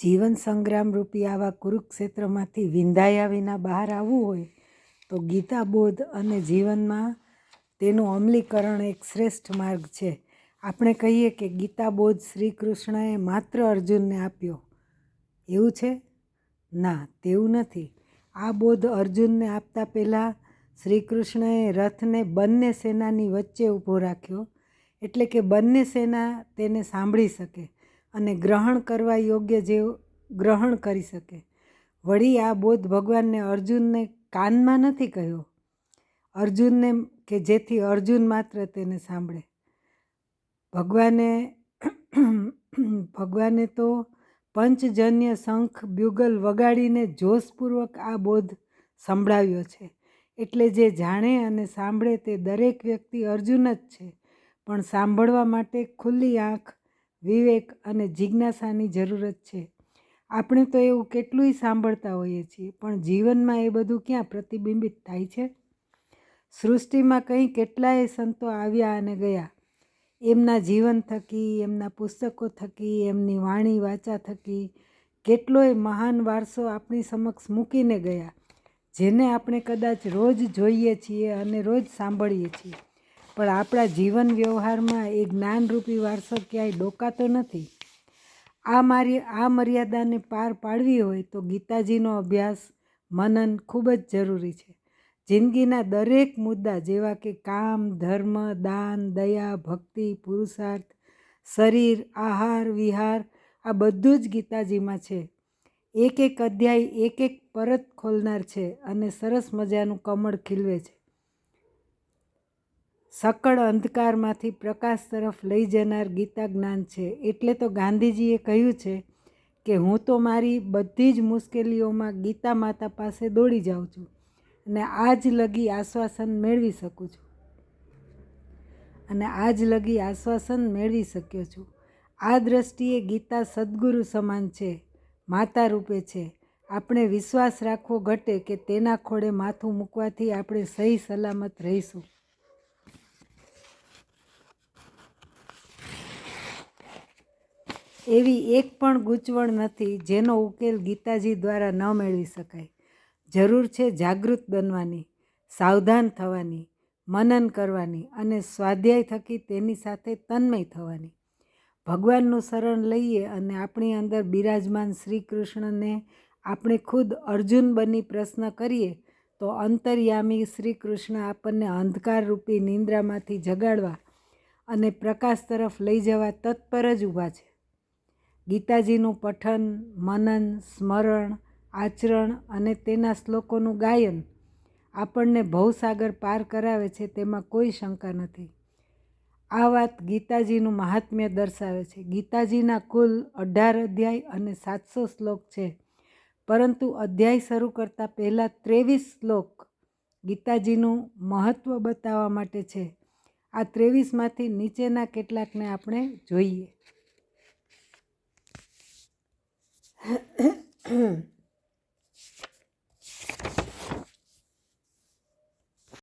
જીવન સંગ્રામ રૂપી આવા કુરુક્ષેત્રમાંથી વિંધાયા વિના બહાર આવવું હોય તો ગીતાબોધ અને જીવનમાં તેનું અમલીકરણ એક શ્રેષ્ઠ માર્ગ છે. આપણે કહીએ કે ગીતાબોધ શ્રી કૃષ્ણએ માત્ર અર્જુનને આપ્યો, એવું છે? ના, તેવું નથી. આ બોધ અર્જુનને આપતા પહેલાં શ્રી કૃષ્ણએ રથને બંને સેનાની વચ્ચે ઊભો રાખ્યો, એટલે કે બંને સેના તેને સાંભળી શકે અને ગ્રહણ કરવા યોગ્ય જેવું ગ્રહણ કરી શકે. વળી આ બોધ ભગવાનને અર્જુનને કાનમાં નથી કહ્યો, અર્જુનને કે જેથી અર્જુન માત્ર તેને સાંભળે. ભગવાને તો પંચજન્ય શંખ બ્યુગલ વગાડીને જોશપૂર્વક આ બોધ સંભળાવ્યો છે. એટલે જે જાણે અને સાંભળે તે દરેક વ્યક્તિ અર્જુન જ છે. પણ સાંભળવા માટે ખુલ્લી આંખ, વિવેક અને જિજ્ઞાસાની જરૂરત છે. આપણે તો એવું કેટલુંય સાંભળતા હોઈએ છીએ, પણ જીવનમાં એ બધું ક્યાં પ્રતિબિંબિત થાય છે? સૃષ્ટિમાં કંઈ કેટલાય સંતો આવ્યા અને ગયા. એમના જીવન થકી, એમના પુસ્તકો થકી, એમની વાણી વાચા થકી કેટલોય મહાન વારસો આપણી સમક્ષ મૂકીને ગયા, જેને આપણે કદાચ રોજ જોઈએ છીએ અને રોજ સાંભળીએ છીએ. પણ આપણા જીવન વ્યવહારમાં એ જ્ઞાનરૂપી વારસો ક્યાંય ડોકાતો નથી. આ મર્યાદાને પાર પાડવી હોય તો ગીતાજીનો અભ્યાસ, મનન ખૂબ જ જરૂરી છે. જિંદગીના દરેક મુદ્દા જેવા કે કામ, ધર્મ, દાન, દયા, ભક્તિ, પુરુષાર્થ, શરીર, આહાર, વિહાર આ બધું જ ગીતાજીમાં છે. એક એક અધ્યાય એક એક પરત ખોલનાર છે અને સરસ મજાનું કમળ ખીલવે છે. સકળ અંધકારમાંથી પ્રકાશ તરફ લઈ જનાર ગીતા જ્ઞાન છે. એટલે તો ગાંધીજીએ કહ્યું છે કે હું તો મારી બધી જ મુશ્કેલીઓમાં ગીતા માતા પાસે દોડી જાઉં છું અને આજ લગી આશ્વાસન મેળવી શકું છું અને આજ લગી આશ્વાસન મેળવી શક્યો છું. આ દ્રષ્ટિએ ગીતા સદગુરુ સમાન છે, માતા રૂપે છે. આપણે વિશ્વાસ રાખવો ઘટે કે તેના ખોળે માથું મૂકવાથી આપણે સહી સલામત રહીશું. એવી એક પણ ગૂંચવણ નથી જેનો ઉકેલ ગીતાજી દ્વારા ન મેળવી શકાય. જરૂર છે જાગૃત બનવાની, સાવધાન થવાની, મનન કરવાની અને સ્વાધ્યાય થકી તેની સાથે તન્મય થવાની. ભગવાનનું શરણ લઈએ અને આપણી અંદર બિરાજમાન શ્રી કૃષ્ણને આપણે ખુદ અર્જુન બની પ્રશ્ન કરીએ તો અંતર્યામી શ્રી કૃષ્ણ આપણને અંધકારરૂપી નિંદ્રામાંથી જગાડવા અને પ્રકાશ તરફ લઈ જવા તત્પર જ ઊભા છે. ગીતાજીનું પઠન, મનન, સ્મરણ, આચરણ અને તેના શ્લોકોનું ગાયન આપણને ભવસાગર પાર કરાવે છે, તેમાં કોઈ શંકા નથી. આ વાત ગીતાજીનું મહાત્મ્ય દર્શાવે છે. ગીતાજીના કુલ 18 અધ્યાય અને 700 શ્લોક છે, પરંતુ અધ્યાય શરૂ કરતાં પહેલાં 23 શ્લોક ગીતાજીનું મહત્ત્વ બતાવવા માટે છે. આ 23માંથી નીચેના કેટલાકને આપણે જોઈએ.